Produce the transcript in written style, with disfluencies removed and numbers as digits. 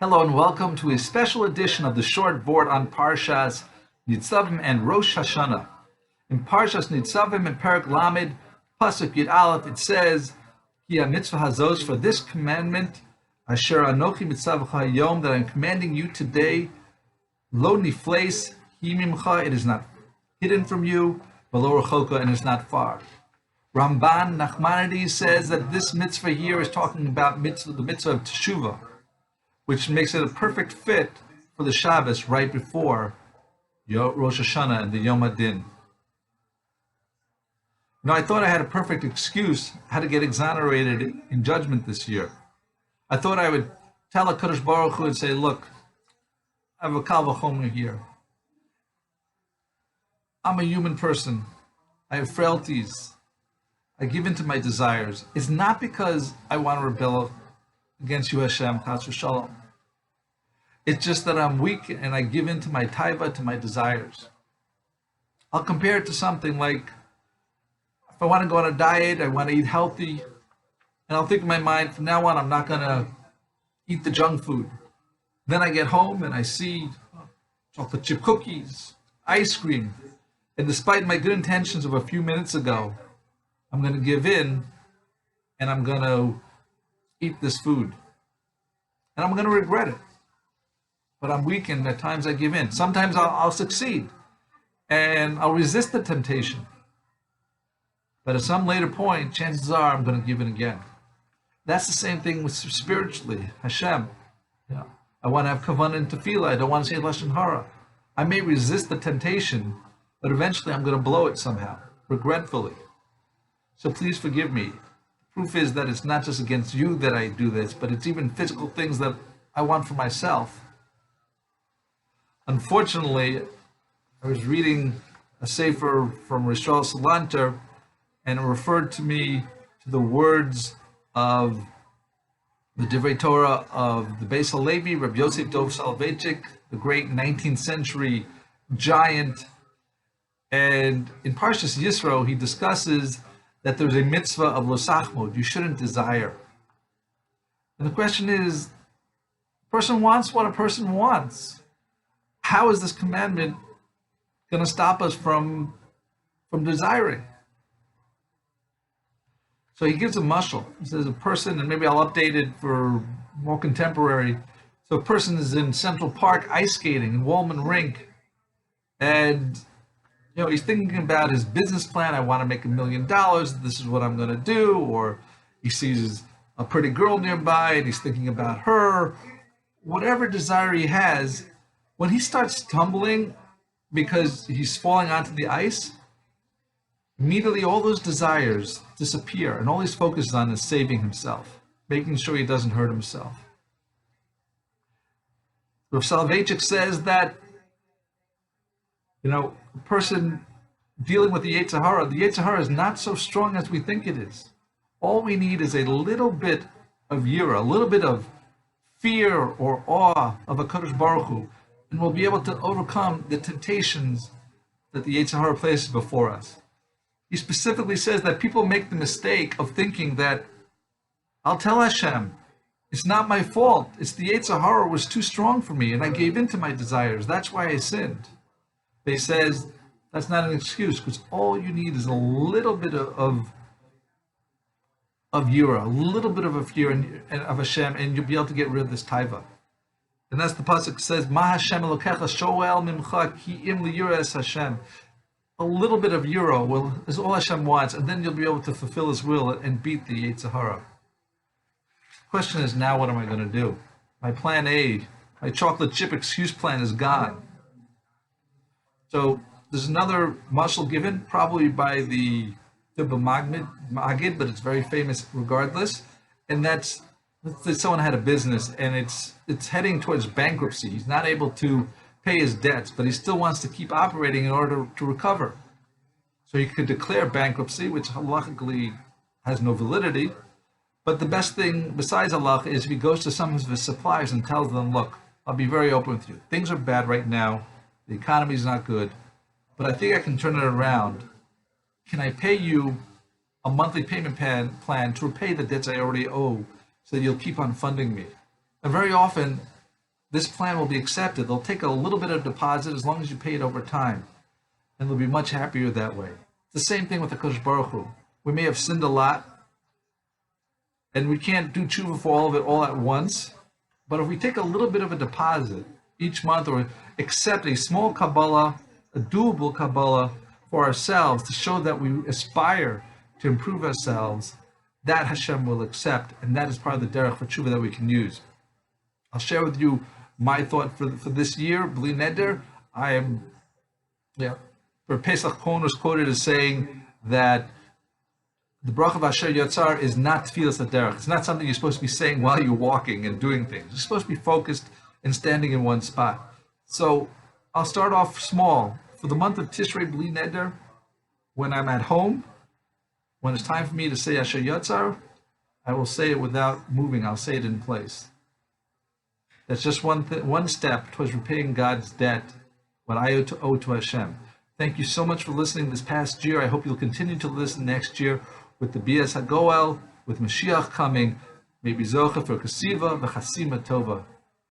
Hello and welcome to a special edition of the short Vort on Parshas Nitzavim and Rosh Hashanah. In Parshas Nitzavim and Perek Lamed, Pasuk Yud Aleph, it says, Ki mitzvah hazos, for this commandment, Asher Anochi mitzavcha hayom, that I'm commanding you today, Lo nifleis hi mimcha, it is not hidden from you, V'lo rechoka, and is not far. Ramban Nachmanides says that this mitzvah here is talking about the mitzvah of Teshuvah, which makes it a perfect fit for the Shabbos right before Rosh Hashanah and the Yom Adin. I thought I had a perfect excuse how to get exonerated in judgment this year. I thought I would tell HaKadosh Baruch Hu and say, look, I have a kal v'chomer here. I'm a human person. I have frailties. I give in to my desires. It's not because I want to rebel against you, Hashem, Chas v'Shalom. It's just that I'm weak and I give in to my taiva, to my desires. I'll compare it to something like, if I want to go on a diet, I want to eat healthy, and I'll think in my mind, from now on, I'm not going to eat the junk food. Then I get home and I see chocolate chip cookies, ice cream, and despite my good intentions of a few minutes ago, I'm going to give in and I'm going to eat this food. And I'm going to regret it. But I'm weak and at times I give in. Sometimes I'll succeed and I'll resist the temptation. But at some later point, chances are I'm going to give in again. That's the same thing with spiritually. Hashem, I want to have kavanah and tefillah. I don't want to say lashon hara. I may resist the temptation, but eventually I'm going to blow it somehow, regretfully. So please forgive me. Proof is that it's not just against you that I do this, but it's even physical things that I want for myself. Unfortunately, I was reading a sefer from Rishal Salanter, and it referred to me to the words of the Divrei Torah of the Bais Halevi, Rabbi Yosef Dov Soloveitchik, the great 19th century giant. And in Parshas Yisro, he discusses that there's a mitzvah of losachmod, you shouldn't desire. And the question is, a person wants what a person wants. How is this commandment going to stop us from desiring? So he gives a mashal. He says a person, and maybe I'll update it for more contemporary. So a person is in Central Park ice skating in Wallman Rink, and he's thinking about his business plan. I want to make $1 million. This is what I'm going to do. Or he sees a pretty girl nearby and he's thinking about her. Whatever desire he has, when he starts tumbling because he's falling onto the ice, immediately all those desires disappear, and all he's focused on is saving himself, making sure he doesn't hurt himself. Rav Soloveitchik says that a person dealing with the Yetzer Hara is not so strong as we think it is. All we need is a little bit of yira, a little bit of fear or awe of HaKadosh Baruch Hu, and we'll be able to overcome the temptations that the Yetzer Hara places before us. He specifically says that people make the mistake of thinking that, I'll tell Hashem, it's not my fault. It's the Yetzer Hara was too strong for me, and I gave in to my desires. That's why I sinned. He says that's not an excuse, because all you need is a little bit of yira, a little bit of a fear of Hashem, and you'll be able to get rid of this taiva. And that's the pasuk says, Ma Hashem Elokecha shoel mimcha ki im liyira es Hashem. A little bit of yira is all Hashem wants, and then you'll be able to fulfill His will and beat the Yetzer Hara. The question is, now what am I going to do? My plan A, my chocolate chip excuse plan is gone. So there's another mashal given, probably by the Magid, but it's very famous regardless. And that's, let's say someone had a business and it's heading towards bankruptcy. He's not able to pay his debts, but he still wants to keep operating in order to recover. So he could declare bankruptcy, which halachically has no validity. But the best thing besides halach is if he goes to some of his suppliers and tells them, look, I'll be very open with you. Things are bad right now. The economy is not good, but I think I can turn it around. Can I pay you a monthly payment plan to repay the debts I already owe so that you'll keep on funding me? And very often, this plan will be accepted. They'll take a little bit of deposit as long as you pay it over time, and they'll be much happier that way. It's the same thing with the Kodesh Baruch Hu. We may have sinned a lot, and we can't do tshuva for all of it all at once, but if we take a little bit of a deposit each month, or accept a small Kabbalah, a doable Kabbalah for ourselves to show that we aspire to improve ourselves, that Hashem will accept, and that is part of the derech for tshuva that we can use. I'll share with you my thought for this year. Bli neder, I am, for Pesach Cohen was quoted as saying that the bracha of Asher Yatzar is not tefillas haderech. It's not something you're supposed to be saying while you're walking and doing things. You're supposed to be focused and standing in one spot. So I'll start off small. For the month of Tishrei Bli Neder, when I'm at home, when it's time for me to say Asher Yatzar, I will say it without moving. I'll say it in place. That's just one step towards repaying God's debt, what I owe to Hashem. Thank you so much for listening this past year. I hope you'll continue to listen next year with the Bias HaGoel, with Mashiach coming. Maybe Zocha for Kasiva, V'chasima Tova.